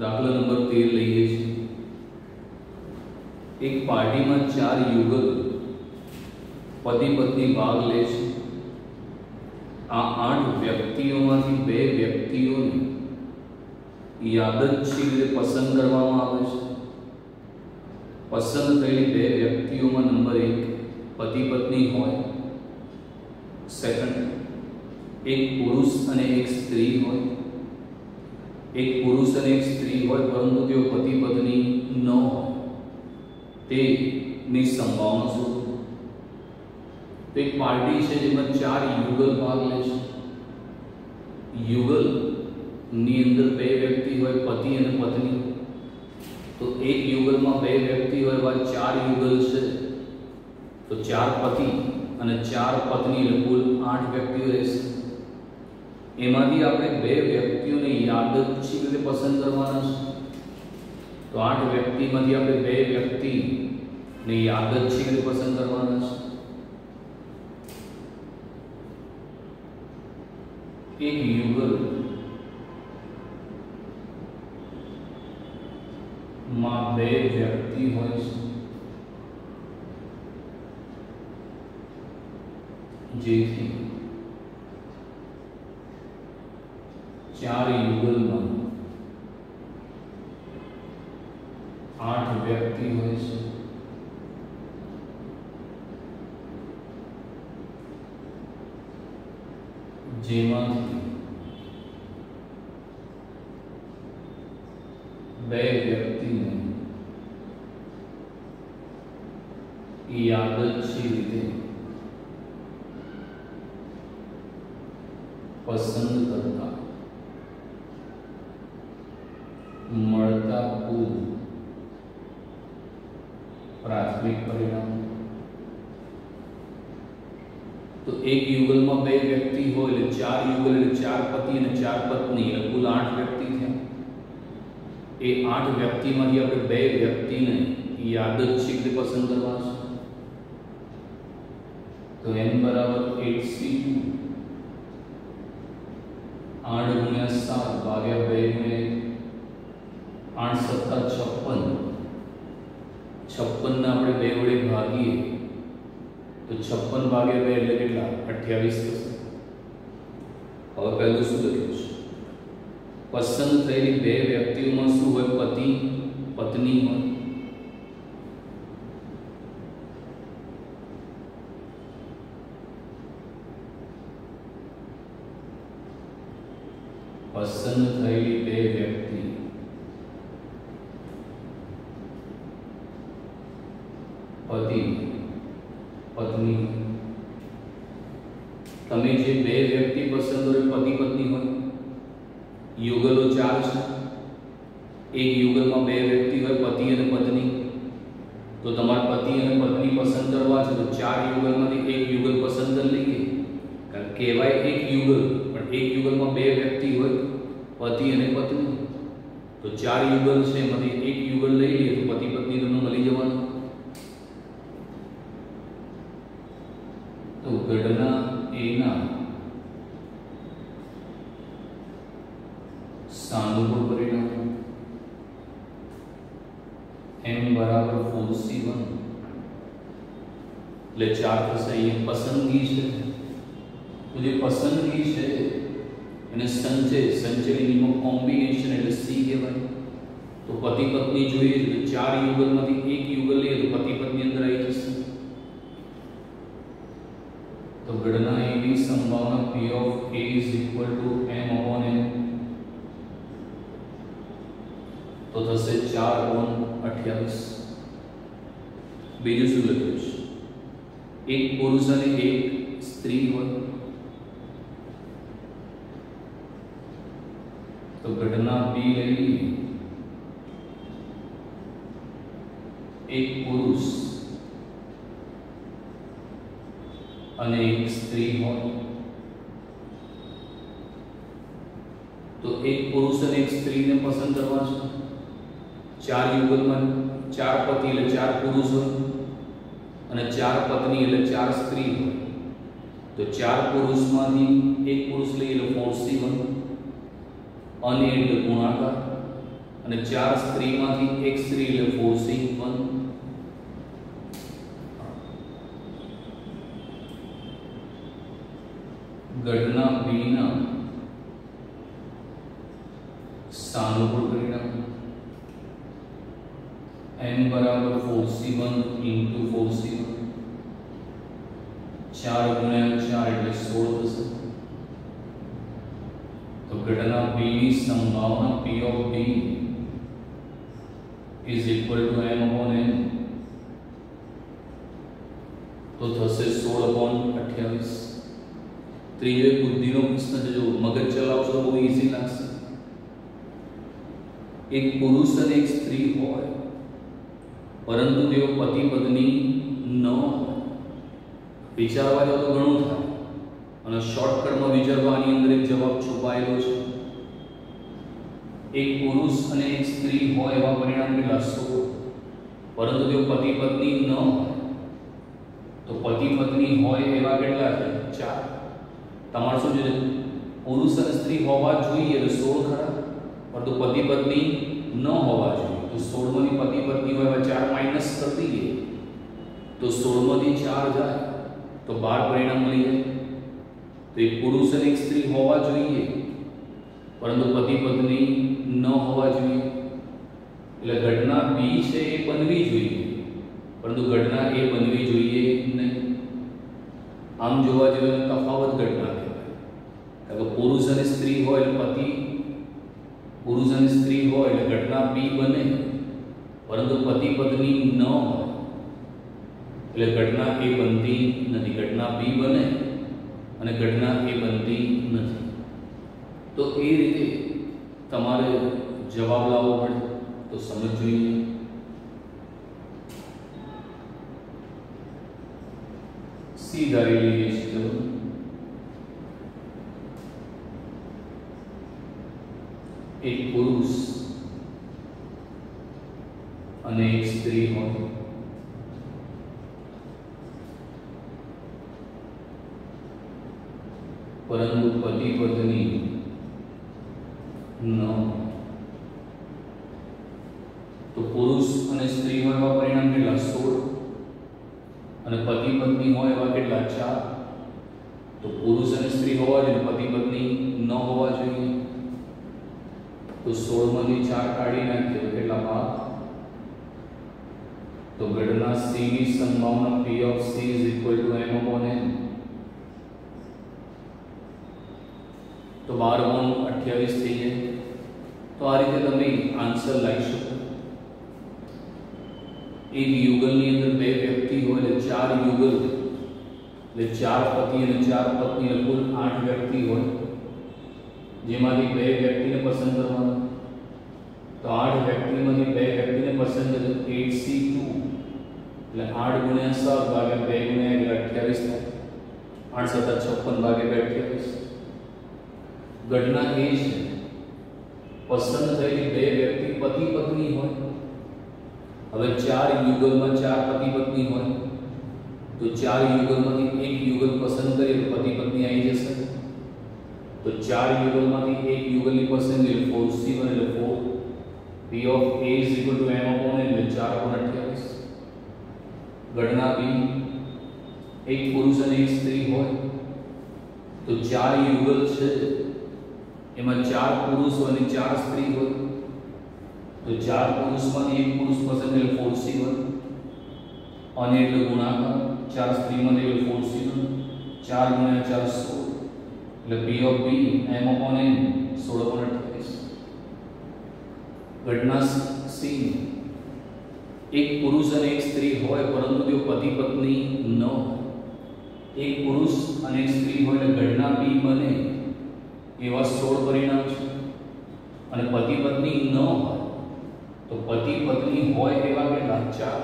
दाखला नंबर 13 લઈએ છીએ। एक पार्टी में 4 युगल पति पत्नी भाग ले छे। आ 8 व्यक्तिओं मांथी 2 व्यक्तिओने यादृच्छिक रीते पसंद करवामां आवे छे। पसंद थयेली 2 व्यक्तिओं में नंबर 1 पति पत्नी होय, सेकंड एक पुरुष अने एक स्त्री होय। एक पुरुष अने एक स्त्री होय परंतु तेओ पति पत्नी न होय तेनी संभावना शुं? तो एक पार्टी है जेमां 4 युगल भाग ले छे। युगल नी अंदर 2 व्यक्ति होय पति अने पत्नी। तो एक युगल में 2 व्यक्ति होय बाद 4 युगल छे तो 4 पति अने 4 पत्नी એટલે કુલ 8 વ્યક્તિઓ રહેશે। એમાંથી આપણે 2 વ્યક્તિઓને યાદચ્છિક રીતે પસંદ કરવાના છે। તો 8 વ્યક્તિમાંથી આપણે 2 વ્યક્તિને યાદચ્છિક રીતે પસંદ કરવાના છે। एक युगल में 2 व्यक्ति होय छे जेथी 4 युगल में 8 व्यक्ति होय छे। जेमांथी 2 व्यक्तिने यादચ્છિક रीते पसंद करता मळता कुल प्राथमिक परिणाम। तो एक युगल में 2 व्यक्ति हो એટલે 4 युगल એટલે 4 पति અને 4 पत्नी એટલે कुल 8 व्यक्ति થયા। એ 8 વ્યક્તિમાંથી આપણે 2 વ્યક્તિને યાદચ્છિક રીતે પસંદ કરવા છે। તો n બરાબર 8c2 8 ગુણ્યા 7 ભાગ્યા 2 ગુણ્યા 8 સત્તા 56 56 ને આપણે 2 વડે ભાગીએ तो 56 भागे 2 એટલે કેટલા 28 થશે। હવે પહેલું શું લખ્યું છે? પસંદ થયેલી 2 વ્યક્તિઓમાં શું હોય? પતિ પત્ની હોય। પસંદ થયેલી 2 વ્યક્તિ પતિ पत्नी। तमे जे 2 व्यक्ति पसंद हो पति पत्नी हो। युगलो 4 है। एक युगल में 2 व्यक्ति हो पति और पत्नी। तो तमारे पति और पत्नी पसंद करवा है तो 4 युगल में एक युगल पसंद कर लीजिए। कहवाय एक युगल पर एक युगल में 2 व्यक्ति हो पति और पत्नी। तो 4 युगल है मतलब एक युगल लई लीए तो पति पत्नी तमने मळी जवानुं। तो गणना एना सानुकूल परिणाम m बराबर 4c1 એટલે 4 થશે। ये पसंदगी है। तो जो पसंदगी है એને સંચયની નિયમો કોમ્બિનેશન એટલે c કહેવાય। તો પતિ પત્ની જોઈએ તો 4 યુગલમાંથી એક યુગલ લઈએ તો પતિ પત્ની અંદર આવી જશે। तो गणना ए की संभावना P of A is equal to m upon n। तो थसे 4/28। बीजू शुं लख्युं छे? एक पुरुष अने एक स्त्री होय तो घटना B लई लीए। एक पुरुष अने एक स्त्री हो तो एक पुरुष अने एक स्त्री ने पसंद करवा छे। 4 युगल में 4 पति એટલે 4 पुरुष हो અને 4 पत्नी એટલે 4 स्त्री हो। तो 4 पुरुष मांथी एक पुरुष लઈએ એટલે 4c1 અને એટલે ગુણાકાર અને 4 સ્ત્રીમાંથી એક સ્ત્રી એટલે 4C1 ઘટના B ના સાનુકૂળ પરિણામ n બરાબર 4C1 into 4C1 4 ગુણ્યા 4 એટલે 16 થશે। तो घटना B ની संभावना P of B is equal to m upon n तो થશે 16/28। ત્રીજો બુદ્ધિનો પ્રશ્ન છે, જો મગજ ચલાવશો તો બહુ ઈઝી લાગશે। એક પુરુષ અને એક સ્ત્રી હોય પરંતુ તેઓ પતિ પત્ની ન હોય। વિચારવા જાવ તો ઘણું થાય અને શોર્ટકટમાં વિચારવા આની અંદર એક જવાબ છુપાયેલો છે। એક પુરુષ અને એક સ્ત્રી હોય એવા પરિણામ કેટલા 16, પરંતુ તેઓ પતિ પત્ની ન હોય તો પતિ પત્ની હોય એવા કેટલા છે 4। તમારે શું છે, પુરુષ અને સ્ત્રી હોવા જોઈએ તો 16 ખરા, પરંતુ પતિ પત્ની ન હોવા જોઈએ તો 16 માંથી પતિ પત્ની હોય એવા 4 માઈનસ કરી દઈએ તો 16 માંથી 4 જાય તો 12 પરિણામ મળી જાય। तो एक पुरुष और एक स्त्री होवा જોઈએ परंतु पति पत्नी न होवा જોઈએ એટલે ઘટના B છે એ બનવી જોઈએ પરંતુ ઘટના A બનવી જોઈએ નહીં। આમ જોવા જઈએ તો તફાવત ઘટના કહેવાય, કારણ કે પુરુષ અને સ્ત્રી હોય એટલે પતિ પુરુષ અને સ્ત્રી હોય એટલે ઘટના B બને પરંતુ પતિ પત્ની ન હોય એટલે ઘટના A બનતી નથી। ઘટના B બને અને ઘટના એ બનતી નથી। તો એ રીતે તમારે જવાબ લાવવો પડે તો સમજ જોઈએ। सी ધારી લઈએ છીએ, ચલો એક પુરુષ અને એક સ્ત્રી હોય परंतु पति पत्नी न तो पुरुष और स्त्री हो एवा परिणाम કેટલા 16 અને पति पत्नी हो एवा કેટલા 4। तो पुरुष और स्त्री होवा જોઈએ, पति पत्नी न होवा જોઈએ तो 16 માંથી 4 કાઢી નાખીએ તો કેટલા 12। तो ઘટના C ની સંભાવના P of C is equal to m upon n तो 12/28 થઈ જાય। તો આ રીતે તમે આન્સર લાવી શકો। એક યુગલની અંદર બે વ્યક્તિ હોય એટલે 4 યુગલ એટલે 4 પતિ અને 4 પત્ની એટલે કુલ 8 વ્યક્તિ હોય, જેમાંથી બે વ્યક્તિને પસંદ કરવાના। તો 8 વ્યક્તિમાંથી બે વ્યક્તિને પસંદ કરે 8C2 એટલે 8 ગુણ્યા 7 ભાગ્યા 2 ગુણ્યા 28 થાય। 8 × 7 = 56 ભાગ્યા 28। घटना ए है पसंद थयेली बे व्यक्ति पति पत्नी होय। हवे 4 युगल में 4 पति पत्नी होय तो 4 युगल में एक युगल पसंद करिए तो पति पत्नी आई जशे। तो 4 युगल में एक युगल की पसंद એટલે 4C1 એટલે 4 P of A is equal to m upon n એટલે 4/28। घटना B एक पुरुष और एक स्त्री होय तो 4 युगल छे एમાં 4 पुरुष और 4 स्त्री हो तो 4 पुरुष में एक पुरुष पसंद એટલે 4C1 અને એટલે ગુણાકાર 4 સ્ત્રી માં એટલે 4C1 4 × 4 16 એટલે P of B m upon n 16/28। घटना C एक पुरुष और एक स्त्री होय परंतु તેઓ પતિ પત્ની ન હોય। एक पुरुष और एक स्त्री होय એટલે ઘટના B બને एवा 16 परिणाम है અને पति पत्नी न हो तो पति पत्नी होय एवा કેટલા 4।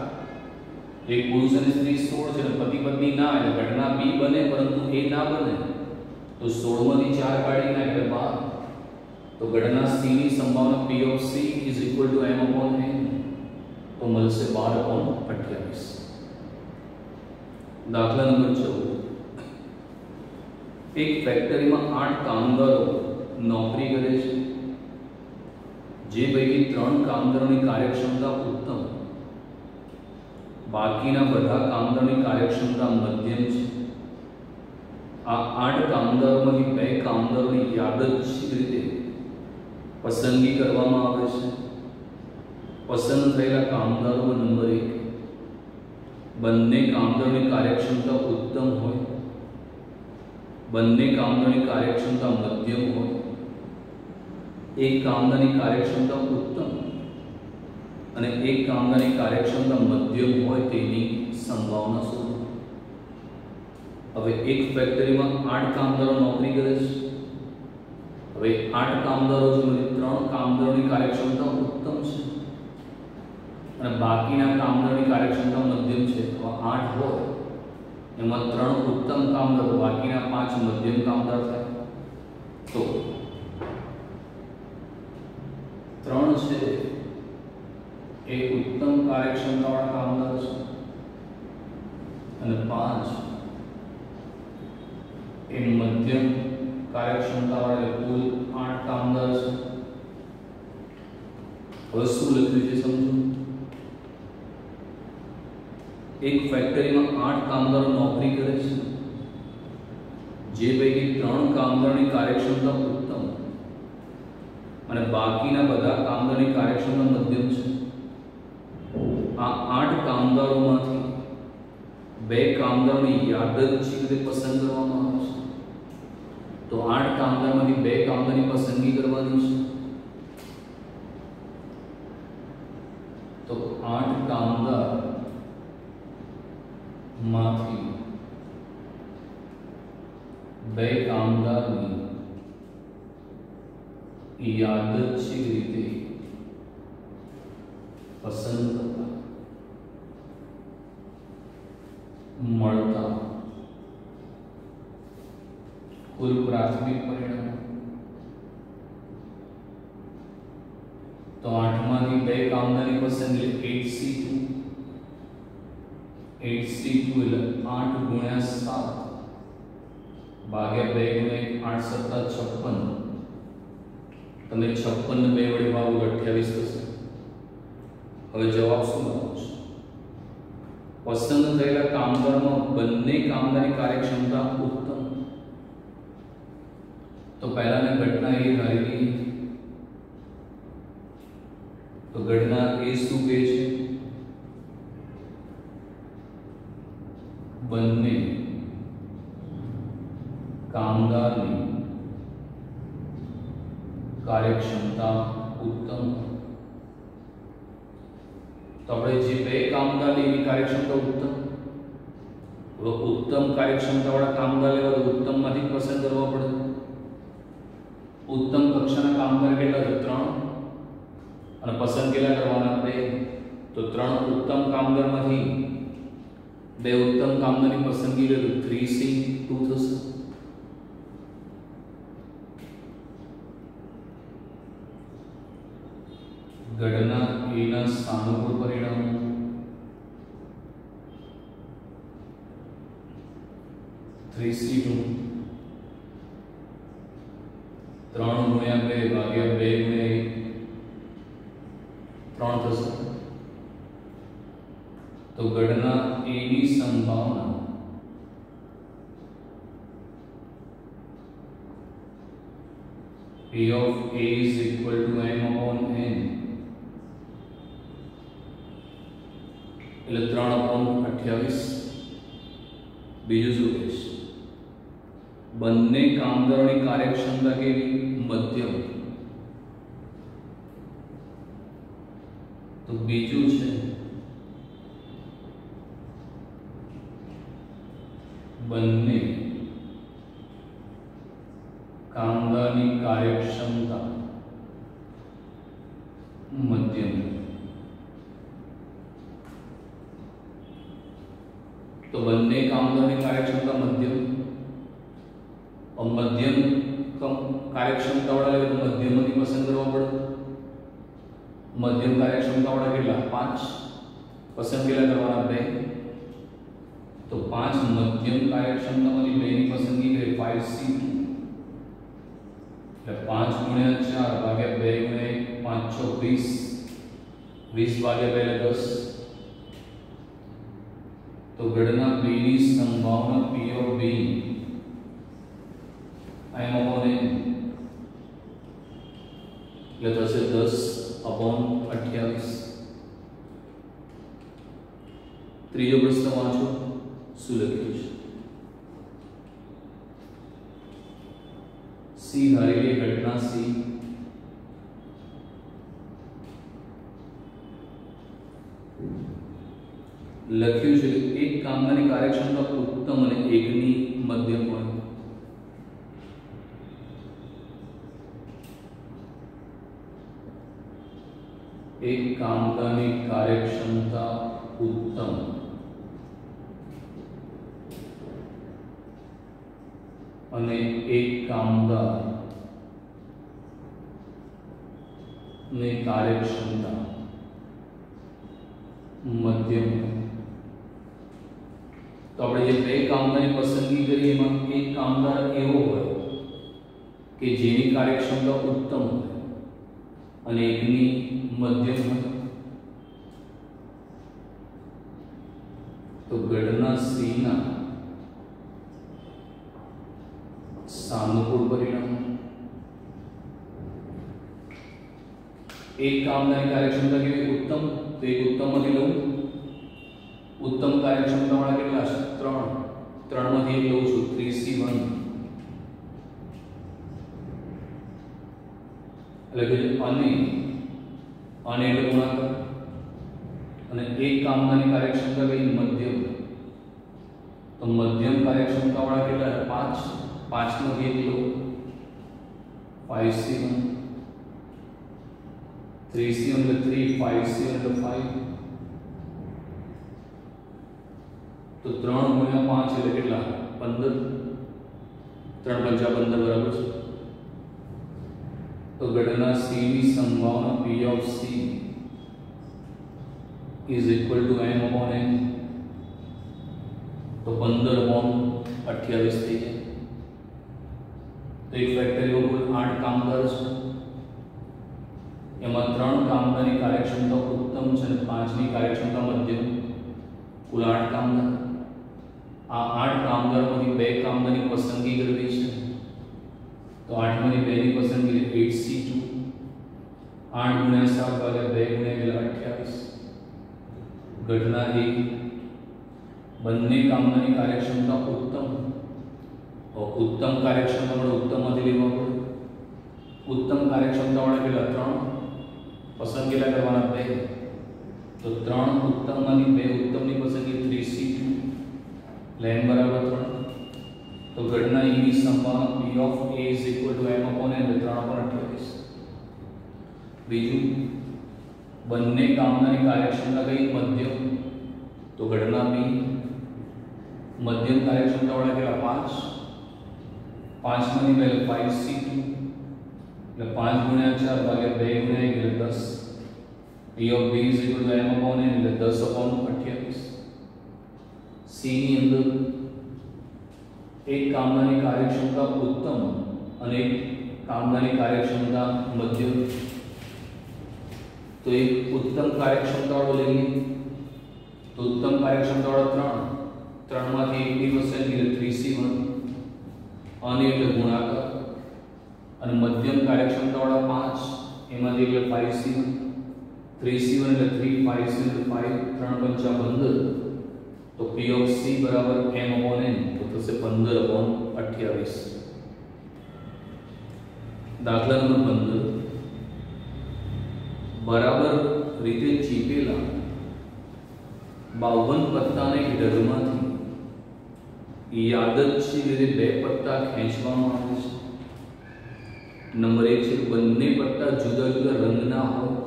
एक पुरुष और स्त्री 16 છે અને पति पत्नी ना એટલે ઘટના B બને પરંતુ A ના બને तो 16 માંથી 4 કાઢી નાખે 12। तो घटना C ની સંભાવના P of C is equal to m upon n तो મળશે 12/28। દાખલા નંબર 14 एक फैक्टरी में 8 कामगारों नौकरी करे छे। જે પૈકી 3 કામદારોની કાર્યક્ષમતા ઉત્તમ, બાકીના બધા કામદારોની કાર્યક્ષમતા મધ્યમ છે, આ 8 કામદારોમાંથી 2 કામદારોની યાદચ્છિક રીતે પસંદગી કરવામાં આવે છે. પસંદ થયેલા કામદારોમાં નંબર 1, બંને કામદારોની કાર્યક્ષમતા ઉત્તમ હોય, બંને કામદારોની કાર્યક્ષમતા મધ્યમ હોય, એક કામદારની કાર્યક્ષમતા ઉત્તમ અને એક કામદારની કાર્યક્ષમતા મધ્યમ હોય તેની સંભાવના શોધો. હવે એક ફેક્ટરીમાં 8 કામદારો નોકરી કરે છે. હવે 8 કામદારો જેમાંથી 3 કામદારોની કાર્યક્ષમતા ઉત્તમ છે અને બાકીના કામદારોની કાર્યક્ષમતા મધ્યમ છે. તો 8 હોય એમાં 3 ઉત્તમ કામદારો, બાકીના 5 મધ્યમ કામદાર થાય. તો 3 છે એ ઉત્તમ કાર્યક્ષમતાવાળા કામદાર છે અને 5 એ મધ્યમ કાર્યક્ષમતાવાળા, કુલ 8 કામદાર છે. હવે શું લખ્યું છે સમજો. એક ફેક્ટરીમાં 8 કામદારો નોકરી કરે છે, જે પૈકી 3 કામદારોની કાર્યક્ષમતા ઉત્તમ અને બાકીના બધા કામદારોની કાર્યક્ષમતા મધ્યમ છે. આ 8 કામદારોમાંથી 2 કામદારોની યાદચ્છિક રીતે પસંદ કરવામાં આવે છે. તો 8 કામદારમાંથી 2 કામદારની પસંદગી કરવાની છે. તો 8 કામદાર માંથી 2 કામદારની યાદચ્છિક રીતે પસંદ કરતા મળતા કુલ પ્રાથમિક પરિણામ. તો 8માંથી 2 કામદારની પસંદગી 8C2 એટલે 8 ગુણ્યા 7 ભાગ્યા 2 ગુણ્યા 8 સત્તા 56. તમે 56 ને 2 વડે ભાગો 28 થશે. હવે જવાબ શું આવશે? પસંદ થયેલા કામદારમાં બંને કામદારની કાર્યક્ષમતા ઉત્તમ. તો પહેલાને ઘટના એ ધારી લઈએ. તો ઘટના એ શું કહે છે? બંને કામદારની કાર્યક્ષમતા ઉત્તમ. તો આપણે જે 2 કામદારની એની કાર્યક્ષમતા ઉત્તમ, હવે ઉત્તમ કાર્યક્ષમતાવાળા કામદાર લેવા તો ઉત્તમમાંથી પસંદ કરવા પડે. ઉત્તમ કક્ષાના કામદાર કેટલા છે? 3 અને પસંદ કેટલા કરવાના? 2. તો 3 ઉત્તમ કામદારમાંથી 2 ઉત્તમ કામદારની પસંદગી લે તો 3C2 થશે. ઘટના A ના સાનુકૂળ પરિણામો. C2 3 ગુણ્યા 2 ભાગ્યા 2 ગુણ્યા 3 થશે. તો ઘટના A ની સંભાવના P of A is equal to m upon n એટલે 3/28. બીજું શું કહે છે? બંને કામદારોની કાર્યક્ષમતા કેવી? મધ્યમ. તો બીજું છે બંને કામદારની કાર્યક્ષમતા મધ્યમ. તો બંને કામદારની કાર્યક્ષમતા મધ્યમ. મધ્યમ કાર્યક્ષમતા વાળા લેવા તો મધ્યમથી પસંદ કરવા પડે. મધ્યમ કાર્યક્ષમતા વાળા કેટલા? 5. પસંદ કેટલા કરવાના? 2. તો 5 મધ્યમ કાર્યક્ષમતામાંથી 2 ની પસંદગી કરે 5C2 એટલે 5 ગુણ્યા 4 ભાગ્યા 2 ગુણ્યા 1 5 × 20, 20 ભાગ્યા પહેલા 10, તો ગણના b ની સંભાવના p of b m upon n એટલે થશે 10/28. ત્રીજો પ્રશ્ન વાંચો, શું લખ્યું છે? સી ધારેલી ઘટના સી લખ્યું છે એક કામદારની કાર્યક્ષમતા ઉત્તમ અને એકની મધ્યમ હોય. એક કામદારની કાર્યક્ષમતા ઉત્તમ અને એક કામદાર ની કાર્યક્ષમતા મધ્યમ. તો આપણે જે બે કામદારની પસંદગી કરી એમાં એક કામદાર એવો હોય કે જેની કાર્યક્ષમતા ઉત્તમ હોય અને એકની મધ્યમ હોય, તો ગણના સી ના સાનુકૂળ પરિણામ. એક કામદારની કાર્યક્ષમતા કેવી? ઉત્તમ. તો એક ઉત્તમ માંથી લઉં. ઉત્તમ કાર્યક્ષમતા વાળા કેટલા છે? 3 માંથી એક લઉં છું, 3c1 એટલે કે અને એટલે ગુણાકાર. અને એક કામદારની કાર્યક્ષમતા કઈ? મધ્યમ. તો મધ્યમ કાર્યક્ષમતા વાળા કેટલા છે? 5 માંથી એક લઉં, 5c1 3c1 એટલે 3, 5c1 એટલે 5. તો 3 × 5 એટલે કેટલા? 15. 3 × 5 = 15 બરાબર છે. તો ગણના સી ની સંભાવના p of c is equal to m upon n. તો 15/28 થઈ જાય. તો એક ફેક્ટરીમાં કુલ 8 કામદાર છે, એમાં 3 કામદારની કાર્યક્ષમતા ઉત્તમ છે અને 5 ની કાર્યક્ષમતા મધ્યમ, કુલ 8 કામદાર. આ 8 કામદારમાંથી 2 કામદારની પસંદગી કરવી છે. તો 8 માંથી 2 ની પસંદગી 8c2 8 × 7 ભાગ્યા 2 × 28. ઘટના એ બંને કામદારની કાર્યક્ષમતા ઉત્તમ. તો ઉત્તમ કાર્યક્ષમતા મળે ઉત્તમમાંથી લેવા પડે. ઉત્તમ કાર્યક્ષમતા વાળા કેટલા? 3 પસંદ કેટલા કરવાના? 2. તો 3 ઉત્તમમાંથી 2 ઉત્તમની પસંદગી 3c2 એટલે n બરાબર 3. તો ઘટના e ની સંભાવના p of a is equal to m upon n એટલે 3/28. બીજું, બંને કામદારની કાર્યક્ષમતા કઈ? મધ્યમ. તો ઘટના b મધ્યમ કાર્યક્ષમતા વાળા કેટલા? 5 માંથી 2 5c2 એટલે 5 × 4 ભાગ્યા 2 × 1 એટલે 10. p of b is equal to m upon n એટલે 10/28. સી ની અંદર એક કામદારની કાર્યક્ષમતા ઉત્તમ અને એક કામદારની કાર્યક્ષમતા મધ્યમ. તો એક ઉત્તમ કાર્યક્ષમતા વાળો લઈએ. તો ઉત્તમ કાર્યક્ષમતા વાળા 3 માંથી એકની પસંદગી એટલે 3c1 અને એટલે ગુણાકાર. અને મધ્યમ કાર્યક્ષમતા વાળા 5 એમાંથી એટલે 5c1 3c1 એટલે 3 5c1 એટલે 5 3 × 5 = 15. તો p ઓફ c બરાબર m upon n તો થશે 15/28. દાખલા નંબર 15 બરાબર રીતે ચીપેલા 52 પત્તાને ઢગમાંથી યાદચ્છિક રીતે 2 પત્તા ખેંચવામાં આવે છે. નંબર 1 છે બંને પત્તા જુદા જુદા રંગના હોય,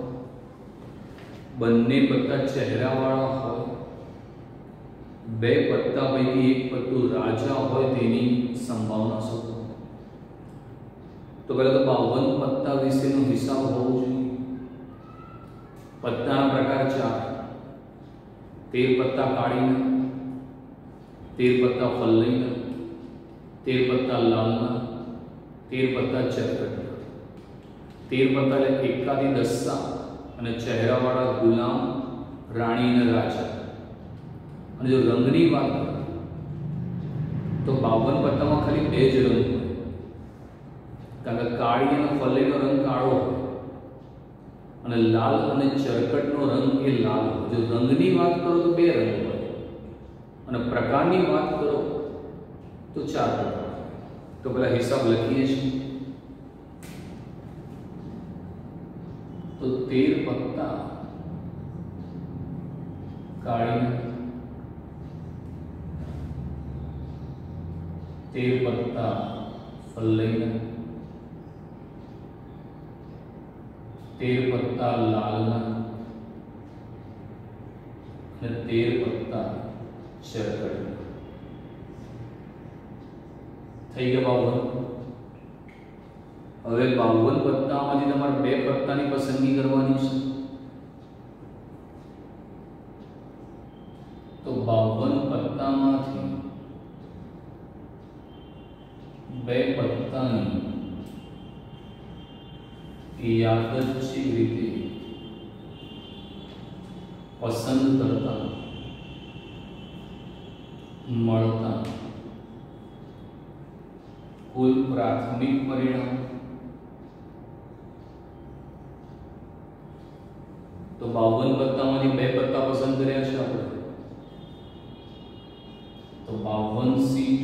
બંને પત્તા ચહેરાવાળા હોય, 2 પત્તા પૈકી એક પત્તું રાજા હોય તેની સંભાવના શોધો. તો પહેલા તો 52 પત્તા વિશેનો હિસાબ હોવો જોઈએ. પત્તાના પ્રકાર 4: 13 પત્તા કાળીના, 13 પત્તા ફલ્લઈના, 13 પત્તા લાલના, 13 પત્તા ચરકટના. 13 પત્તા એટલે એકાદી દસ્તા અને ચહેરાવાળા ગુલામ, રાણી અને રાજા. અને જો રંગની વાત કરીએ તો 52 પત્તામાં ખાલી 2 જ રંગ હોય, કારણ કે કાળી અને ફલેનો રંગ કાળો હોય અને લાલ અને ચરકટનો રંગ એ લાલ હોય. જો રંગની વાત કરો તો 2 રંગ હોય અને પ્રકારની વાત કરો તો 4 પ્રકાર. તો પેલા હિસાબ લખીએ છીએ. તો 13 પત્તા કાળી, 13 પત્તા ફલ્લૈના, 13 પત્તા લાલના અને 13 પત્તા ચરકટના. થઈ ગયા 52. હવે 52 પત્તામાંથી તમારે 2 પત્તાની પસંદગી કરવાની છે. તો 52 પત્તામાંથી 2 પત્તાની યાદચ્છિક રીતે પસંદ કરતા મળતા કુલ પ્રાથમિક પરિણામ. તો 52 પત્તામાંથી 2 પત્તા પસંદ કર્યા છે આપણે. તો 52C2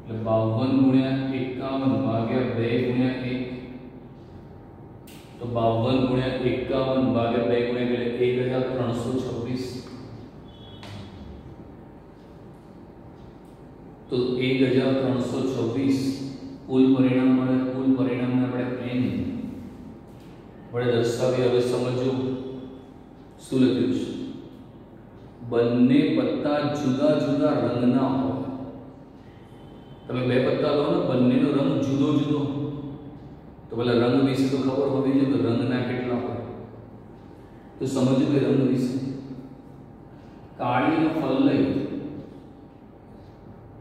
એટલે 52 × 51 ભાગ્યા 2 × 1. તો 52 × 51 ભાગ્યા 2 × 1 એટલે 1326. તો 1326 કુલ પરિણામ મળે. કુલ પરિણામને આપણે n વડે દર્શાવી. હવે સમજો શું લખ્યું છે. બંને પત્તા જુદા જુદા રંગના હોય. તમે 2 પત્તા લો ને, બંનેનો રંગ જુદો જુદો, તો પેલા રંગ વિશે તો ખબર હોવી જોઈએ કે રંગના કેટલા હોય. તો સમજો કે રંગ વિશે કાળી અને ફલ્લઈ,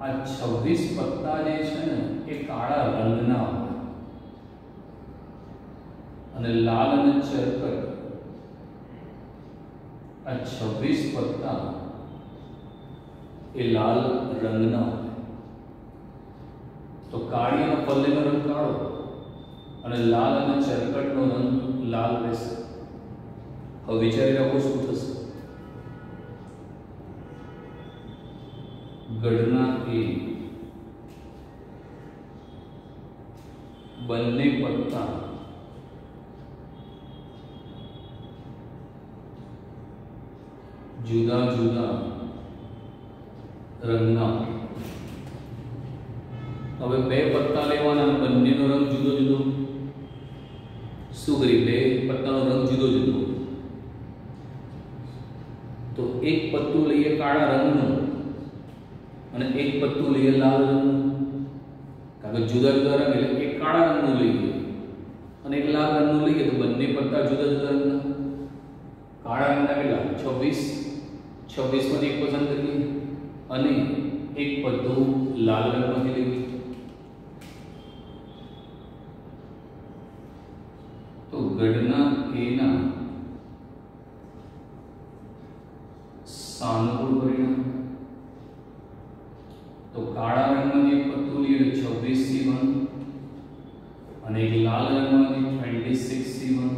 આ 26 પત્તા જે છે ને એ કાળા રંગના હોય અને લાલ અને ચરકટ આ 26 પત્તા એ લાલ રંગના હોય. તો કાળી અને ફલ્લેનો રંગ કાળો અને લાલ અને ચરકટનો રંગ લાલ રહેશે. હવે વિચારી રાખો શું થશે. ગણના એ બંને પત્તા જુદા જુદા રંગના. હવે 2 પત્તા લેવાના, બંનેનો રંગ જુદો જુદો. શું કરી? 2 પત્તાનો રંગ જુદો જુદો. તો એક પત્તું લઈએ કાળા રંગનું અને એક પત્તું લઈએ લાલ રંગનું. કારણ કે જુદા જુદા રંગ એટલે એક કાળા રંગનું લઈએ અને એક લાલ રંગનું લઈએ તો બંને પત્તા જુદા જુદા રંગના. કાળા રંગના કેટલા? 26. 26 માંથી એક પસંદ કરીએ અને એક પત્તું લાલ રંગમાંથી લઈએ. તો ગણના એના સાનુકૂળ પરિણામ. તો કાળા રંગમાંથી એક પત્તું લઈએ 26C1 અને એક લાલ રંગમાંથી 26C1.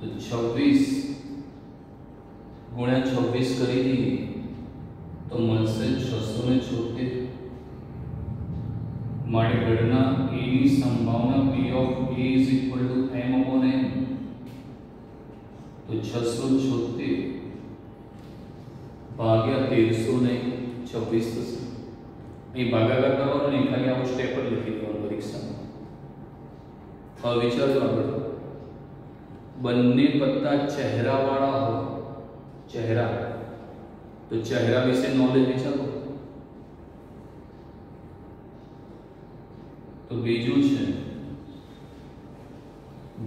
તો 26 ગુણ્યા 26 કરી દઈએ તો મળશે 676. માટે ગણના a ની સંભાવના p of a is equal to m/n. તો 676 ભાગ્યા 1326 થશે. અહીં ભાગાકાર કરવાનો નહીં, ખાલી આવું સ્ટેપ જ લખી દેવાનું પરીક્ષામાં. હવે વિચારજો આગળ. બંને પત્તા ચહેરાવાળા હોય. ચહેરા, તો ચહેરા વિશે નોલેજ વિચારો. તો બીજું છે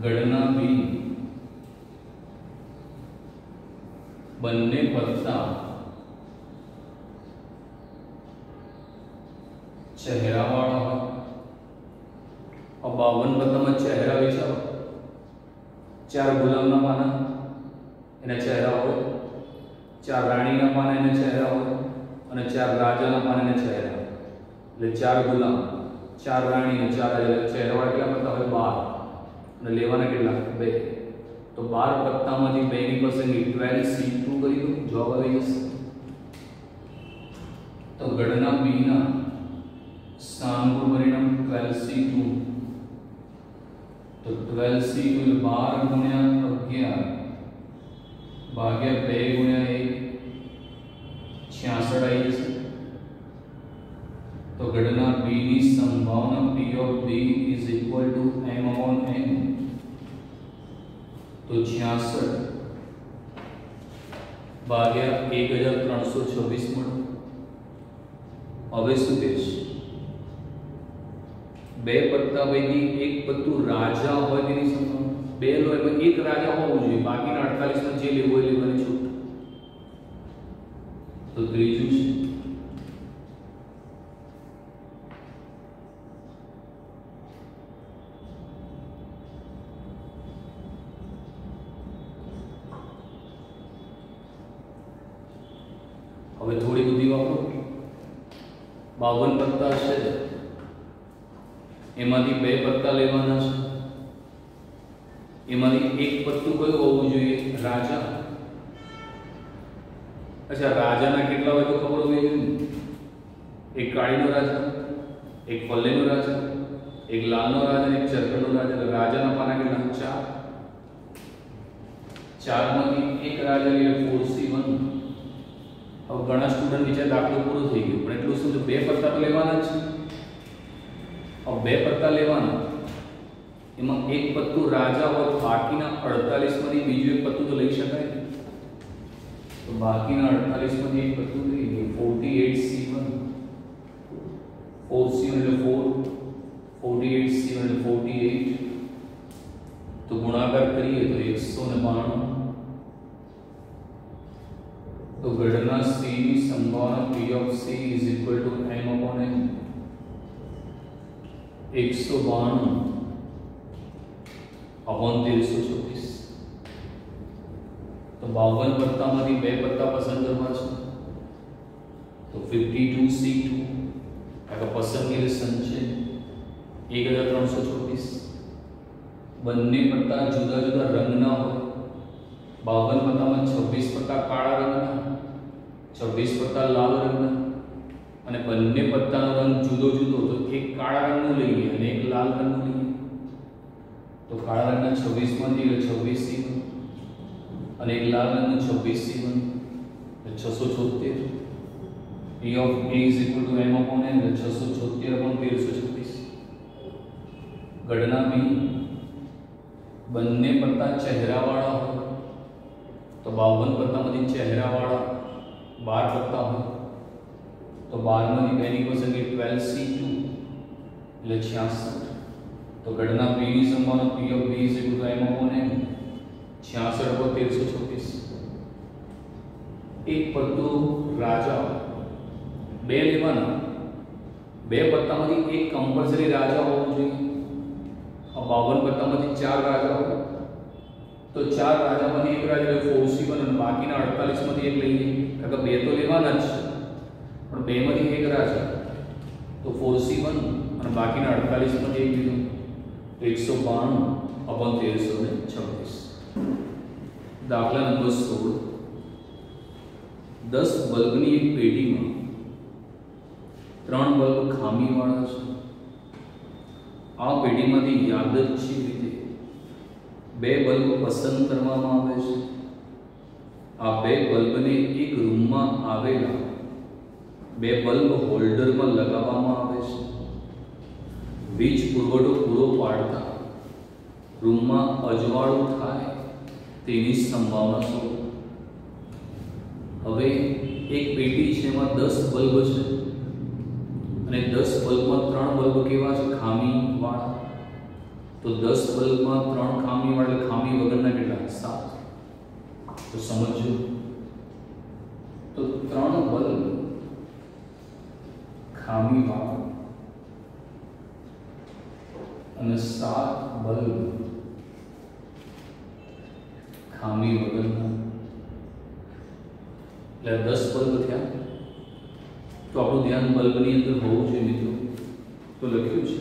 ગણના બી બંને પત્તા ચહેરાવાળા હોય પત્તામાં ચહેરા વિચારો, 4 ગુલામના પાના એના ચહેરા હોય, 4 રાણીના પાના એના ચહેરા હોય અને 4 રાજાના પાના એના ચહેરા હોય. એટલે 4 ગુલામ, 4 રાણી અને 4 રાજા, ચહેરાવાળા કેટલા પત્તા હોય? 12 અને લેવાના કેટલા? 2. તો 12 પત્તામાંથી 2 ની પસંદગી 12C2 કરી દો, જવાબ આવી જશે. તો ગણના B ના સ્થાનનું પરિણામ 12C2. તો 12C2 એટલે 12 ગુણ્યા 11 ભાગ્યા 2 ગુણ્યા 1, 66 આવી જશે. તો ગણના B ની સંભાવના P of B is equal to m upon n. તો 66 ભાગ્યા 1326 મળે. હવે શું કહેશ? 2 પત્તા પૈકી એક પત્તું રાજા હોય તેની સંભાવના 2 લો એટલે એક રાજા હોવું જોઈએ, બાકીના 48 માં જે લેવું હોય લેવાની છૂટ. તો ત્રીજું છે હવે થોડી બુદ્ધિ વાપરો. 52 પત્તા છે, એમાંથી 2 પત્તા લેવાના છે. એમાંથી એક પત્તું કયું હોવું જોઈએ? રાજા. અચ્છા, રાજાના કેટલા હોય તો ખબર હોવી જોઈએ. એક કાળીનો રાજા, એક પલ્લેનો રાજા, એક લાલનો રાજા અને એક ચરકડનો રાજા. એટલે રાજાના પાના કેટલા? 4. 4 માંથી એક રાજા એટલે 4C1. હવે ઘણા સ્ટુડન્ટ વિચાર દાખલો પૂરો થઈ ગયો, પણ એટલું શું છે? 2 પત્તા તો લેવાના જ છે. હવે 2 પત્તા લેવાના, એમાં એક પત્તું રાજા હોય તો બાકીના 48 માંથી બીજું એક પત્તું તો લઈ શકાય. તો બાકીના 48 માંથી એક પત્તું લઈ લો. 48C1. 4C1 એટલે 4, 48C1 એટલે 48. તો ગુણાકાર કરીએ તો 192. તો ગણના C ની સંભાવના P of C is equal to m upon n. 192 upon 1326. તો 52 પત્તામાંથી 2 પત્તા પસંદ કરવા છે. તો 52C2 આ પસંદગી છે 1326. બંને પત્તા જુદા જુદા રંગના હોય. 52 પત્તામાં 26 પત્તા કાળા રંગના, 26 પત્તા લાલ રંગના, અને બંને પત્તાનો રંગ જુદો જુદો. તો એક કાળા રંગનું લઈએ અને એક લાલ રંગનું લઈએ. તો કાળા રંગના 26 માંથી 26C1 અને એક લાલ રંગનું 26C1 એટલે 676. P of A is equal to m upon n એટલે 676 upon 1326. ગણના B બંને પત્તા ચહેરાવાળા હોય. તો 52 પત્તામાંથી ચહેરાવાળા 12 પત્તા હોય. તો 12 માંથી 2 ની પસંદગી 12C2 એટલે 66. તો ગણના B ની સંભાવના P of B is equal to m upon n. 66 upon 1326. એક પત્તું રાજા, 2 લેવાના. 2 પત્તામાંથી એક કમ્પલસરી રાજા હોવું જોઈએ. 52 પત્તામાંથી 4 રાજા હોય તો 4 રાજામાંથી એક રાજા એટલે 4C1 અને બાકીના 48 માંથી એક લઈએ. કારણ કે 2 તો લેવાના જ છે, પણ 2 માંથી એક રાજા તો 4C1 અને બાકીના 48 માંથી એક લીધું. 192 upon 1326. દાખલા નંબર 16. 10 બલ્બની એક પેઢીમાં 3 બલ્બ ખામીવાળા છે. આ પેઢીમાંથી યાદચ્છિક રીતે 2 બલ્બ પસંદ કરવામાં આવે છે. આ 2 બલ્બને એક રૂમમાં આવેલા 2 બલ્બ હોલ્ડરમાં લગાવવામાં આવે છે. વીજ પુરવઠો પૂરો પાડતા રૂમમાં અજવાળું થાય તેની સંભાવના શું? હવે એક પેટી છે, એમાં 10 બલ્બ છે અને 10 બલ્બમાં 3 બલ્બ કેવા છે? ખામીવાળા. તો 10 બલ્બમાં 3 ખામીવાળા એટલે ખામી વગરના કેટલા? 7. તો સમજો, તો 3 બલ્બ ખામીવાળા અને અને 7 બલ્બ ખામી વગરના, એટલે 10 બલ્બ થયા. તો આપણું ધ્યાન બલ્બની અંદર હોવું જોઈએ મિત્રો. તો લખ્યું છે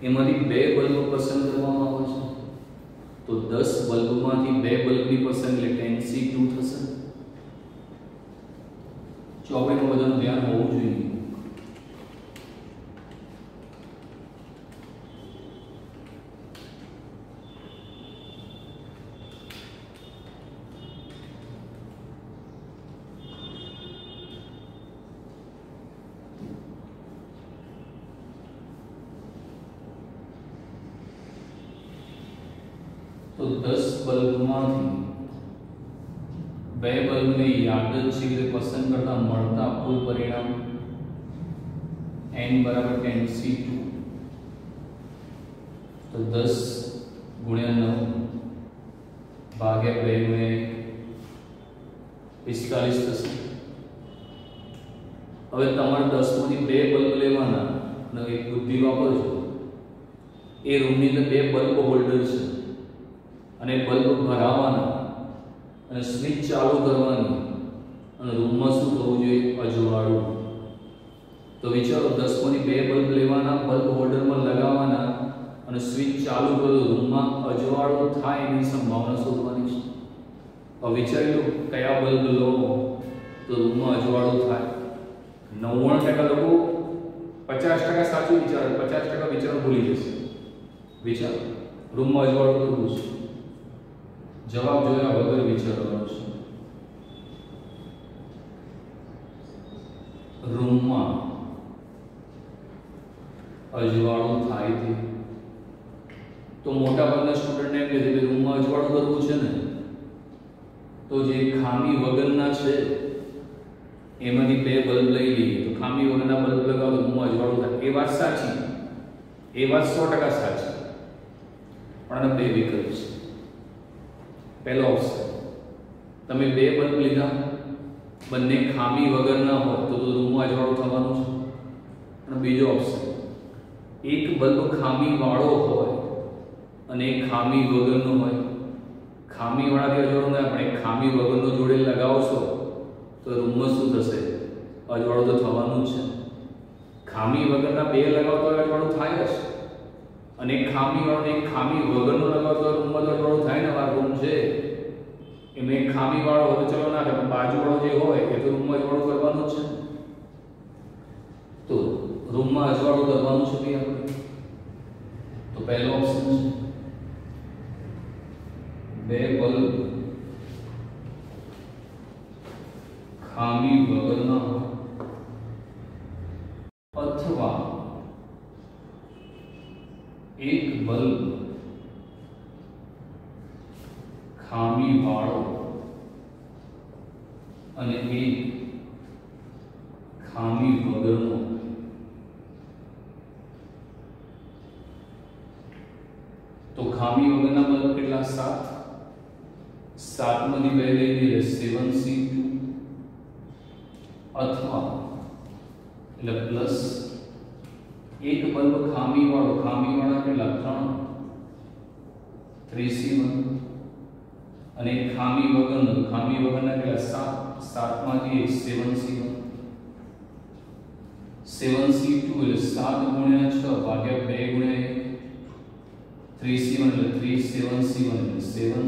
એમાંથી 2 બલ્બ પસંદ કરવામાં આવે છે. તો 10 બલ્બમાંથી 2 બલ્બની પસંદ એટલે 10C2 થશે. જો આપણે બધાનું ધ્યાન હોવું જોઈએ. तो 10 બલ્બમાંથી 2 બલ્બને યાદચ્છિક પસંદ કરતા મળતા કુલ પરિણામ n બરાબર 10C2. તો 10 ગુણ્યા 9 ભાગ્યા 2 ગુણ્યા 45 થશે. હવે તમારે 10 માંથી 2 બલ્બ લેવાના અને એક બુદ્ધિ વાપરજો. એ રૂમની અંદર 2 બલ્બ હોલ્ડર છે અને બલ્બ ભરાવાના અને સ્વિચ ચાલુ કરવાની અને રૂમમાં શું થવું જોઈએ? અજવાળું. તો વિચારો 10 માંથી 2 બલ્બ લેવાના, બલ્બ હોલ્ડરમાં લગાવવાના અને સ્વિચ ચાલુ કરો, રૂમમાં અજવાળું થાય એની સંભાવના શોધવાની છે. હવે વિચારી લો કયા બલ્બ લો તો રૂમમાં અજવાળું થાય. 99% લોકો 50% સાચું વિચારે, 50% વિચારો ભૂલી જશે. વિચારો રૂમમાં અજવાળું કરવું છે, જવાબ જોયા વગર વિચારવાનો છે. રૂમમાં અજવાળું થાય છે. તો મોટા ભાગના સ્ટુડન્ટને એમ કહે છે કે રૂમમાં અજવાળું કરવું છે ને, તો જે ખામી વગરના છે એમાંથી 2 બલ્બ લઈ લઈએ. તો ખામી વગરના બલ્બ લગાવો તો રૂમમાં અજવાળું થાય. એ વાત સાચી, એ વાત 100% સાચી. પણ આના 2 વિકલ્પ છે. પહેલો ઓપ્શન, તમે 2 બલ્બ લીધા, બંને ખામી વગરના હોય તો રૂમમાં અજવાળું થવાનું છે. અને બીજો ઓપ્શન, એક બલ્બ ખામી વાળો હોય અને એક ખામી વગરનો હોય. ખામી વાળાથી અજવાળું ના, પણ એક ખામી વગરનો જોડે લગાવશો તો રૂમમાં શું થશે? અજવાળું તો થવાનું જ છે. ખામી વગરના 2 લગાવતો અજવાળું થાય જ, અને એક ખામી વાળો એક ખામી વગરનો લગાવતો રૂમમાં તો અજવાળું થાય ને. આ રૂમ છે એમાં એક ખામી વાળો હોય તો ચલો ના થાય, પણ બાજુ વાળો જે હોય એ તો રૂમમાં અજવાળું કરવાનું જ છે. તો રૂમમાં અજવાળું કરવાનું છે ભાઈ આપણે. તો પહેલો ઓપ્શન છે 2 બલ્બ ખામી વગરના અથવા એક બલ્બ ખામી વાળો અને એક ખામી વગરનો. તો ખામી વગરના બલ્બ કેટલા? 7 માંથી 2 લઈ લઈએ 7C2 અથવા એટલે પ્લસ એક બલ્બ ખામી વાળા કેટલા? 3C1 અને એક ખામી વગરના કેટલા? 7 માંથી 1 7C1 7C2 એટલે 7 ગુણ્યા 6 ભાગ્યા 2 ગુણ્યા 1 3C1 એટલે 3 7C1 એટલે 7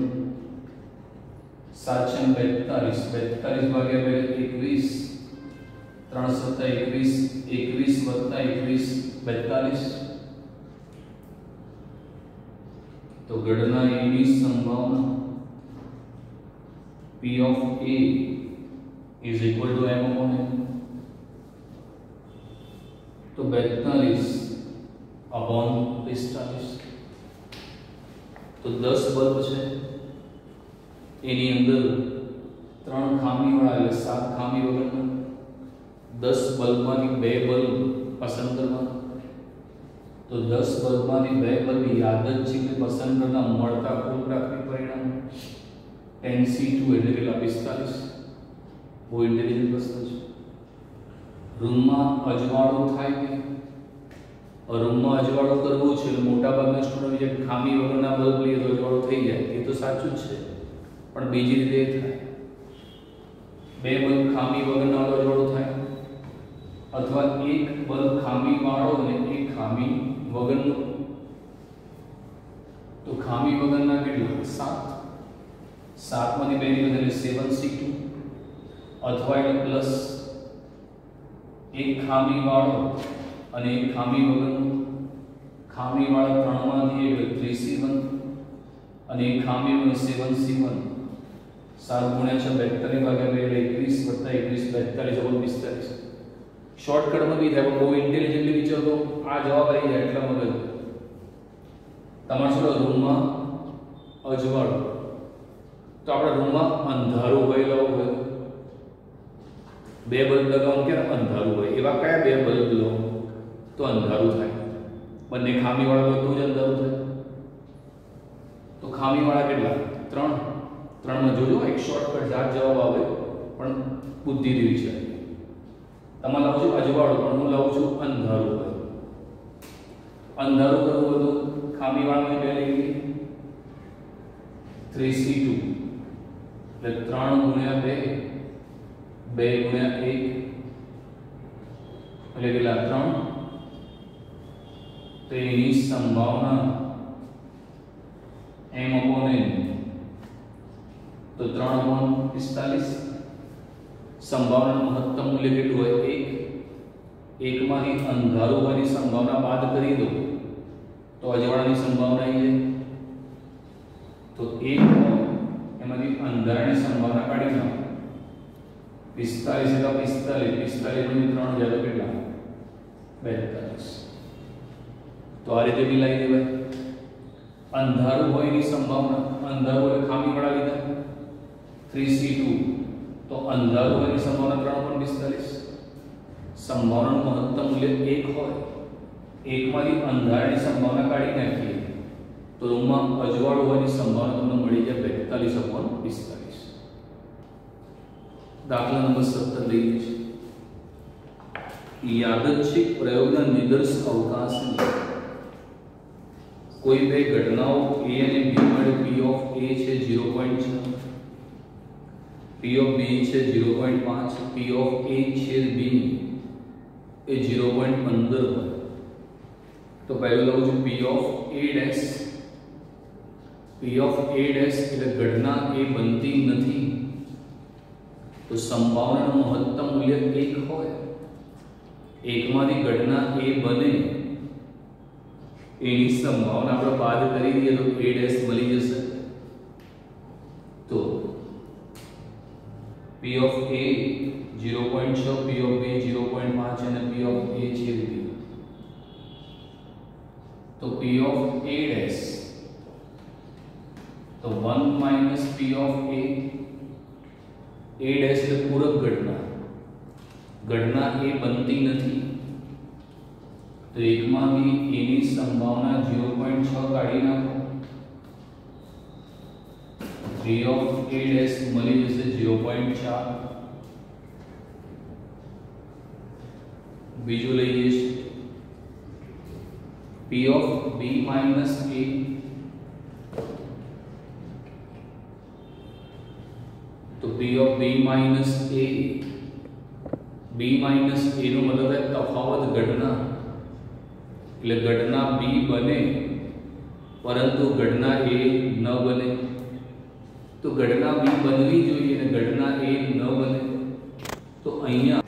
7 42 ભાગ્યા 2 21 3 7 21 42. તો ગણના એની સંભાવના P of A is equal to M upon N. तो 42 upon 45. तो 10 બલ્બ છે એની અંદર 3 ખામી વાળા એટલે 7 ખામી વગરના. 10 બલ્બમાંથી 2 બલ્બ પસંદ કરવાના. તો 10 બલ્બમાંથી 2 બલ્બ યાદચ્છિક પસંદ કરતા મળતા કુલ પ્રાપ્તિ પરિણામ 10C2 એટલે કેટલા? 45. બહુ ઇન્ટેલિજન્ટ વસ્તુ છે. રૂમમાં અજવાળું થાય કે રૂમમાં અજવાળો કરવો છે એટલે મોટાભાગના સ્ટુડન્ટ જે ખામી વગરના બલ્બ લઈએ તો અજવાળો થઈ જાય, એ તો સાચું જ છે, પણ બીજી રીતે એ થાય. બે બલ્બ ખામી વગરના અજવાળો થાય, અથવા એક બલ્બ ખામી વાળો અને એક ખામી વગરનો. તો ખામી વગરના કેટલા? 7. 7 માંથી 2 ની બદલે 7C2, અથવા એટલે પ્લસ એક ખામી વાળો અને એક ખામી વગરનો. ખામી વાળા 3 માંથી એટલે 3C1 અને એક ખામી વગર 7C1. 7 ગુણ્યા 6 42 ભાગ્યા 2 એટલે 21 + 21 42 45. શોર્ટકટમાં બી થાય, બહુ ઇન્ટેલિજન્ટલી વિચારો તો આ જવાબ આવી જાય એટલા મગજ. તમારે શું રૂમમાં અજવાળો, તો આપણા રૂમમાં અંધારું હોય, બે બલ્બ લગાવવાનું ક્યારે અંધારું હોય, એવા કયા બે બલ્બ લો તો અંધારું થાય? બંને ખામીવાળા હોય તો જ અંધારું થાય. તો ખામીવાળા કેટલા? 3. 3 માં જોજો, એક શોર્ટકટ જાત જવાબ આવે, પણ બુદ્ધિથી વિચાર. તમારે લાવું છું અજવાળું, પણ હું લાવું છું અંધારું હોય. અંધારું કરવું હોય તો ખામીવાળાની 2 લઈ લઈએ, 3C2 એટલે 3 ગુણ્યા 2, 2 ગુણ્યા 1 એટલે કેટલા? 3. તો એની સંભાવના m/n, તો 3/45. સંભાવનાનું મહત્તમ મૂલ્ય કેટલું હોય? 1. 1 માંથી અંધારું હોવાની સંભાવના બાદ કરી દો તો અજવાળાની સંભાવના આવી જાય. તો 1 એમાંથી અંધારાની સંભાવના કાઢી નાખો. 45 એટલે 45 માંથી 3 જાય તો કેટલા? 42. તો આ રીતે મિલાવી દેવાય. અંધારું હોય એની સંભાવના, અંધારું એટલે ખામી વાળા લીધા 3C2, તો અંધારું હોય એની સંભાવના 3/45. સંભાવનાનું મહત્તમ મૂલ્ય 1 હોય, 1 માંથી અંધારાની સંભાવના કાઢી નાખીએ તો રૂમમાં અજવાળું હોવાની સંભાવના તમને મળી જાય 42/45. દાખલા નંબર 17 લઈએ છીએ. યાદચ્છિક પ્રયોગના નિદર્શ અવકાશની કોઈ બે ઘટનાઓ a અને b માટે p ઓફ a છે 0.6, p ઓફ b છે 0.5, p ઓફ a છેદ b એ 0.15 હોય. તો પહેલું લઉં છું p of a dash. p of a dash એટલે ઘટના a બનતી નથી, તો સંભાવનાનું મહત્તમ મૂલ્ય 1 હોય. 1 માંથી ઘટના a બને એની સંભાવના આપણે બાદ કરી દઈએ તો a ડેશ મળી જશે. તો p of a 0.6, p of b 0.5 અને p ઓફ a છેદ b. તો p ઓફ a ડેશ તો 1 minus p of a dash એટલે પૂરક ઘટના, ઘટના a બનતી નથી, તો 1 માંથી a ની સંભાવના 0.6 કાઢી નાખો, p ઓફ a ડેશ મળી જશે 0.4. બીજું લઈએ છીએ p of b minus a. તો p of b minus a, b minus a નો મતલબ है તફાવત ઘટના, એટલે ઘટના b બને પરંતુ ઘટના a ન બને. તો ઘટના b બનવી જોઈએ અને ઘટના a ન બને, તો અહીંયા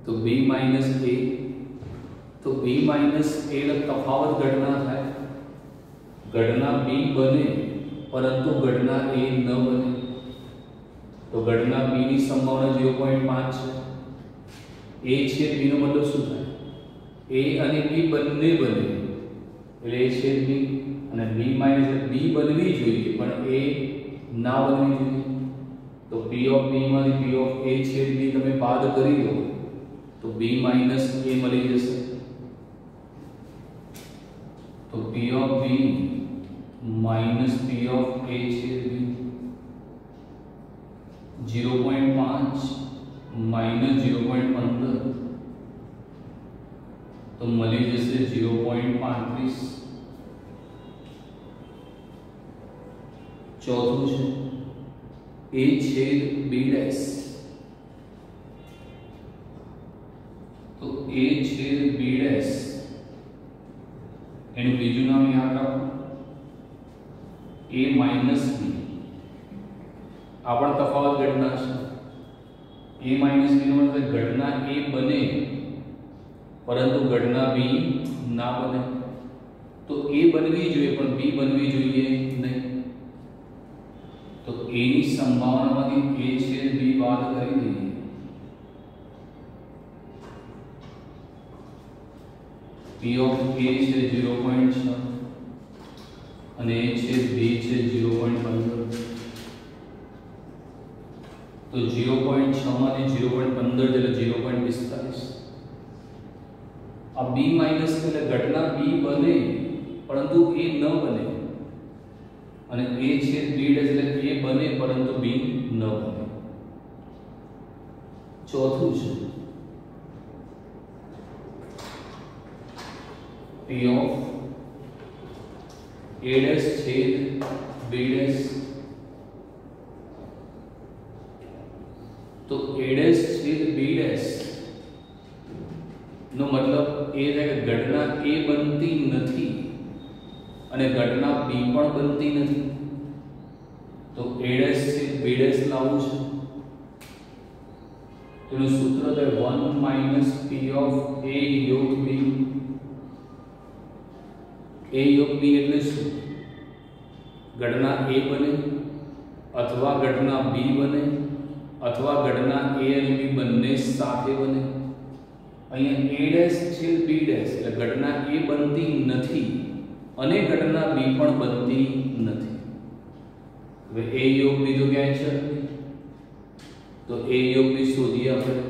તો b માઈનસ a, તો b માઈનસ a એટલે તફાવત ઘટના થાય. ઘટના b બને પરંતુ ઘટના a ન બને, તો ઘટના b ની સંભાવના 0.5 છે. a છેદ b નો મતલબ શું થાય? a અને b બંને બને એટલે a છેદ b, અને b માઈનસ b બનવી જોઈએ પણ a ના બનવી જોઈએ. તો p ઓફ b માંથી p ઓફ a છેદ b તમે બાદ કરી દો તો b માઈનસ a મળી જશે. તો p of b minus p of a છેદ b 0.5 માઈનસ 0.15, તો तो मળી જશે 0.35। ચોથું છે a છેદ b ડેશ, તો a છેદ b ડેશ એનું બીજું નામ યાદ રાખો a માઇનસ b। આ પણ તફાવત ઘટના છે। a માઇનસ b નો મતલબ ઘટના a બને પરંતુ ઘટના b ના બને। તો a બનવી જોઈએ પણ b બનવી જોઈએ નહીં। तो a ની સંભાવનામાંથી a છેદ b બાદ કરી દઈએ। p ઓફ a છે 0.6 અને a છેદ b છે 0.15। તો 0.6 માંથી 0.15 એટલે 0.45। આ b માઈનસ એટલે ઘટના b બને પરંતુ a ન બને અને a છેદ b ડેશ એટલે a બને પરંતુ b ન બને। ચોથું છે p ઓફ a ડેશ છેદ b ડેશ, તો a ડેશ છેદ b ડેશ નો મતલબ એ છે કે ઘટના a બનતી નથી અને ઘટના b પણ બનતી નથી। તો a ડેશ છે b ડેશ લાવવું છે, તેનું સૂત્ર છે 1 માઈનસ p ઓફ a યોગ b। a યોગ b એટલે શું? ઘટના a બને અથવા ઘટના b બને અથવા ઘટના a અને b બંને સાથે બને। અહીંયા a ડેશ છે b ડેશ એટલે ઘટના a બનતી નથી અને ઘટના b પણ બનતી નથી। હવે a યોગ b તો ક્યાંય છે, તો a યોગ b શોધીએ આપણે।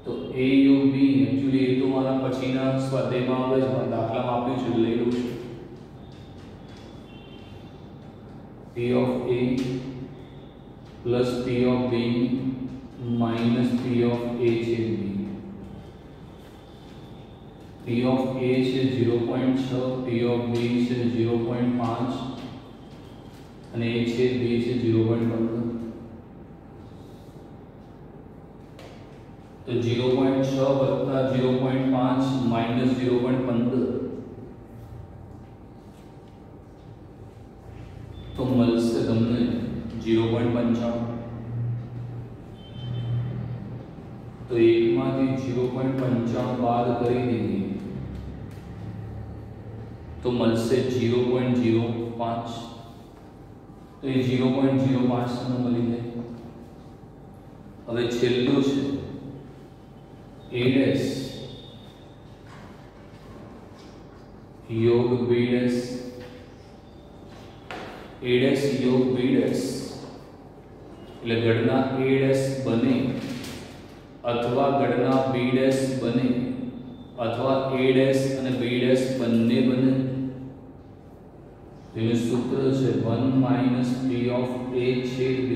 તો a યોગ b એક્ચ્યુઅલી એ તો મારા પછીના સ્વાધ્યાયમાં આવે છે, પણ દાખલામાં આપ્યું છે લઈ લઉં છું। p of a plus p of b minus p of a છેદ b। p of a છે 0.6, p of b છે 0.5 અને a છેદ b છે 0.15। તો 0.6 વત્તા 0.5 માઈનસ 0.15 તો મળશે તમને 0.55। તો એકમાંથી 0.55 બાદ કરી દઈએ તો મળશે 0.05। તો એ 0.05 તમને મળી જાય। હવે છેલ્લું છે a ડેશ યોગ b ડેશ, a ડેશ યોગ b ડેશ એટલે ઘટના a ડેશ બને અથવા ઘટના b ડેશ બને અથવા a ડેશ અને b ડેશ બંને બને। તેનું સૂત્ર છે 1 માઈનસ p ઓફ a છેદ b।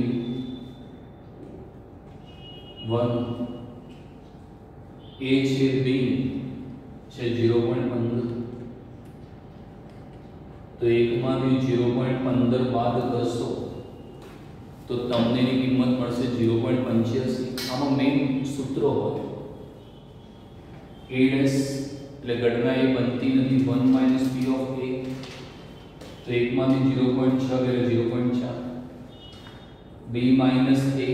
1 a છેદ b છે 0.15। તો એકમાંથી 0.15 બાદ કરશો તો તમને એની કિંમત મળશે 0.85। આમાં મેઇન સૂત્રો હોય a ડેશ એટલે ઘટના એ બનતી નથી 1 માઈનસ p ઓફ a, તો એકમાંથી 0.6 એટલે 0.4। b માઈનસ a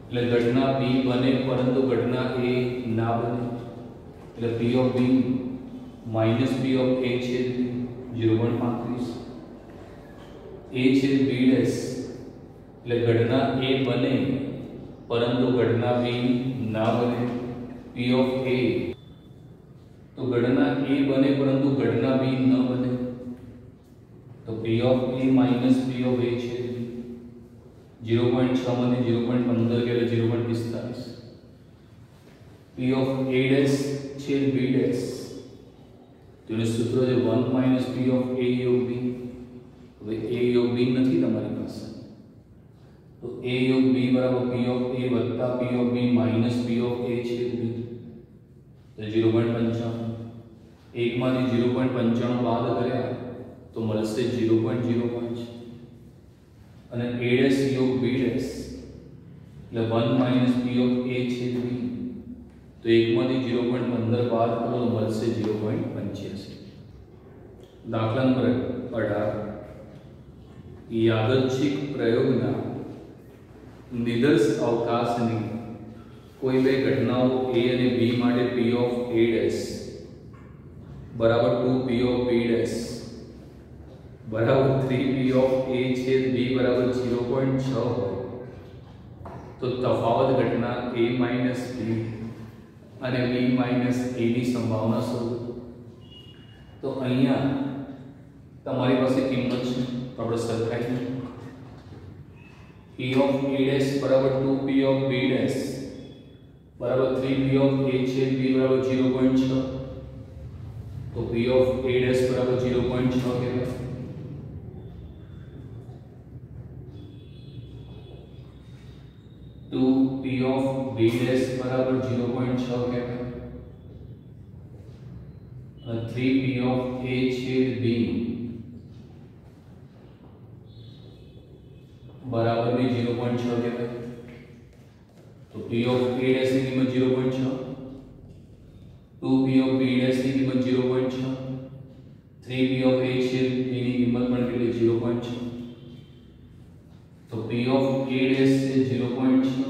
એટલે ઘટના b બને પરંતુ ઘટના a ના બને એટલે p of b minus p of a છેદ 0.35। a છેદ b ડેશ એટલે ઘટના a બને પરંતુ ઘટના b ના બને p ઓફ a, તો ઘટના a બને પરંતુ ઘટના b ન બને તો p of a minus p of a છે 0.6 માંથી 0.15 કે 0.45। p ઓફ a ડેશ છેદ b ડેશ તેનું સૂત્ર છે 1 માઈનસ p ઓફ a યોગ b। હવે a યોગ b નથી તમારી પાસે, તો तो a योग b बराबर p ऑफ a वत्ता p of b minus p of a छेद b तो 0.55 एक मांथी 0.95 बाद कर्या तो मळशे 0.05 અને a ડેશ योग b ડેશ એટલે 1 માઇનસ p ऑफ a छेद b तो एक मांथी 0.15 बाद करो तो मळशे 0.85 दाखला नंबर 18 यादृच्छिक प्रयोगना निदर्श अवकाशनी कोई बे घटनाओं a અને b માટે p ऑफ a डैश बराबर 2 p ऑफ b डैश बराबर 3 p ऑफ a छेद b बराबर 0.6 हो तो तफावत घटना a माइनस b અને b माइनस a ની સંભાવના શોધો। तो અહીંયા તમારી પાસે કિંમત છે તો આપણે સરખાઈએ p ऑफ a डैश बराबर 2 p ऑफ b डैश बराबर 3 p ऑफ a छेद b बराबर 0.6 तो p ऑफ a डैश बराबर 0.6 कहेवाय। 2 p ऑफ b डैश बराबर 0.6 कहेवाय और 3 p ऑफ a छेद b बराबर भी 0.6 कहेवाय। तो p ऑफ a डैश की कीमत 0.6, 2 p ऑफ b डैश की कीमत 0.6, 3 p ऑफ a छेद b की कीमत पण કેટલી 0.6 तो p ऑफ a डैश से 0.6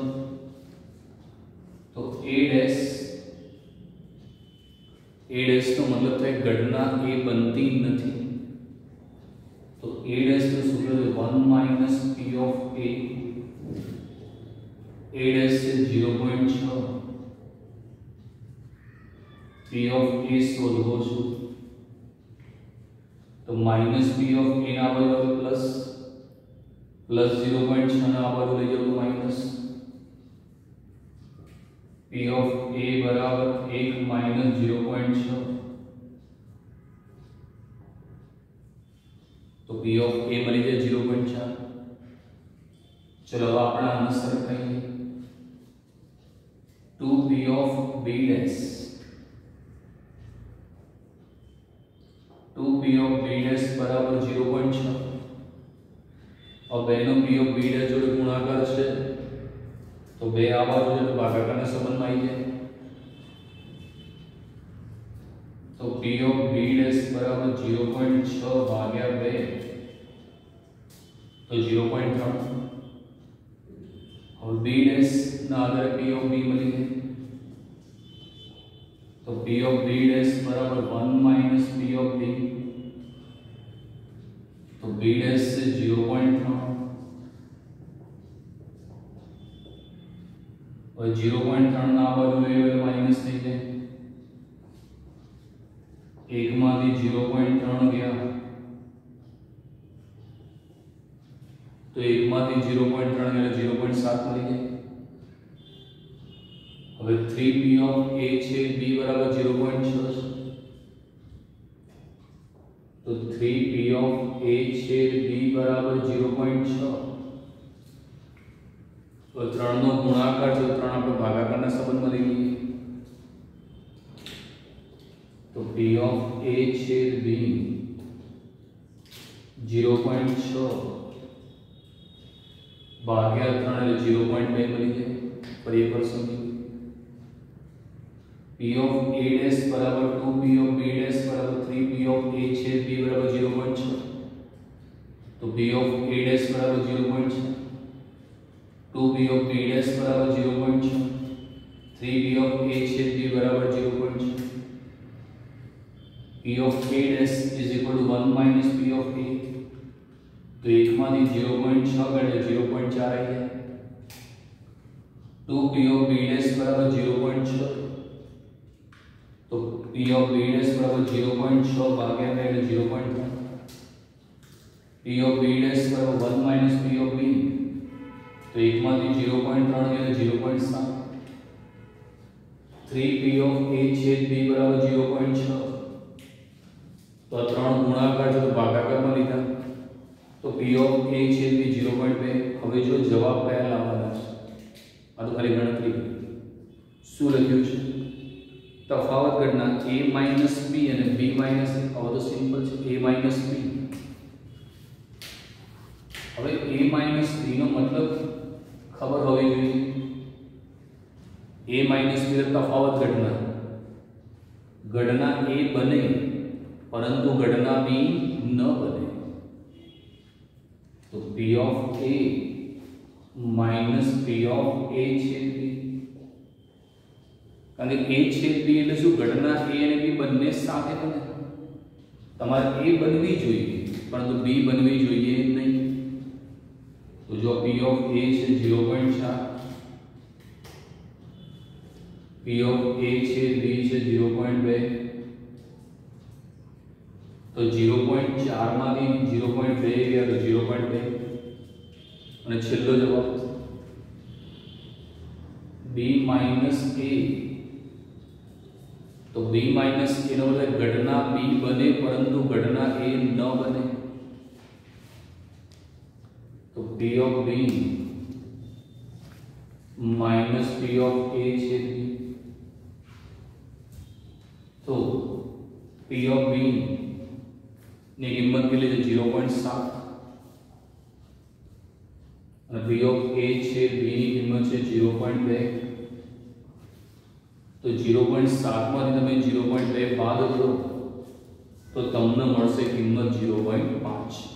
तो a डैश तो मतलब થાય ઘટના a બનતી નથી तो a डैश નું સૂત્ર છે 1 minus p of a dash से 0.6 p ऑफ a શોધવો છું तो माइनस p ऑफ a ના બરાબર પ્લસ 0.6 ના બરાબર લઈ જાવ તો માઈનસ p ऑफ a बराबर 1 माइनस 0.6 तो p ऑफ a मળી જાય 0.4। चलो अब अपना आंसर कहिए 2 p of b dash 2 p of b dash बराबर 0.6 और बेनो p ऑफ b डैश जोड़े गुणाकार छे तो बे आ बाजू जो भागाकार ना संबंध में आई जाए तो p ऑफ b डैश बराबर 0.6 भाग्या 2 तो 0.3 और b डैश ना आधारे p ऑफ b मिली है तो p ऑफ b डैश बराबर 1 माइनस p ऑफ b तो b डैश से 0.3 और 0.3 ना बाजू ले तो माइनस થઈ જાય एक मांथी 0.3 गया तो एक मांथी 0.3 गया 0.7 મળી જાય। હવે 3 p ऑफ a छेद b बराबर 0.6 तो 3 p ऑफ a छेद b बराबर 0.6 तो 3 નો ગુણાકાર જો 3 આપણે ભાગાકારના સંબંધમાં લઈ લઈએ तो p ऑफ a छेद b 0.6 भाग्या 3 એટલે 0.2 મળી જાય। पर एक बार समझिए p ऑफ a डैश बराबर 2 p ऑफ b डैश बराबर 3 p ऑफ a छेद b बराबर 0.6 तो p ऑफ a डैश बराबर 0.6 2 p ऑफ b डैश बराबर 0.6 3 p ऑफ a छेद b बराबर 0.6 p of a dash is equal to 1 minus p of a तो एक मांथी 0.6 गणे 0.4 आई जाए 2 p ऑफ b डैश बराबर 0.6 तो p ऑफ b डैश बराबर 0.6 भाग्या 2 એટલે 0.3 p ऑफ b डैश बराबर 1 माइनस p ऑफ b तो एक मांथी 0.3 એટલે 0.7 3 p ऑफ a छेद b बराबर 0.6 तो 3 गुणाकार जो भागाकार में लीधा तो p ऑफ a छेद b 0.2 હવે જો જવાબ કયા લાવવાના છે, આ તો ખાલી ગણતરી શું લખ્યું છે, તફાવત ઘટના a માઇનસ b અને b માઇનસ a. હવે તો સિમ્પલ છે, a માઇનસ b. હવે a માઇનસ b નો મતલબ ખબર હોવી જોઈએ. a માઇનસ b તફાવત ઘટના, ઘટના a બને પરંતુ ઘટના b ન બને, તો p of a minus p of a છેદ b. કારણ કે a છેદ b એટલે શું, ઘટના a અને b બંને સાથે બને. તમારે a બનવી જોઈએ પરંતુ b બનવી જોઈએ નહીં. તો જો p ઓફ a છે 0.4, p ઓફ a છે b છે 0.2, તો 0.4 માંથી 0.2 ગયા તો 0.2 અને છેલ્લો જવાબ b માઇનસ a. તો b માઇનસ a નો મતલબ ઘટના b બને પરંતુ ઘટના a ન બને, તો p of b minus p of a છે b. તો p ઓફ b ની કિંમત કેટલી છે 0.7 અને p ઓફ a છે b ની કિંમત છે 0.2. તો 0.7 માંથી તમે 0.2 બાદ કરો તો તમને મળશે કિંમત 0.5.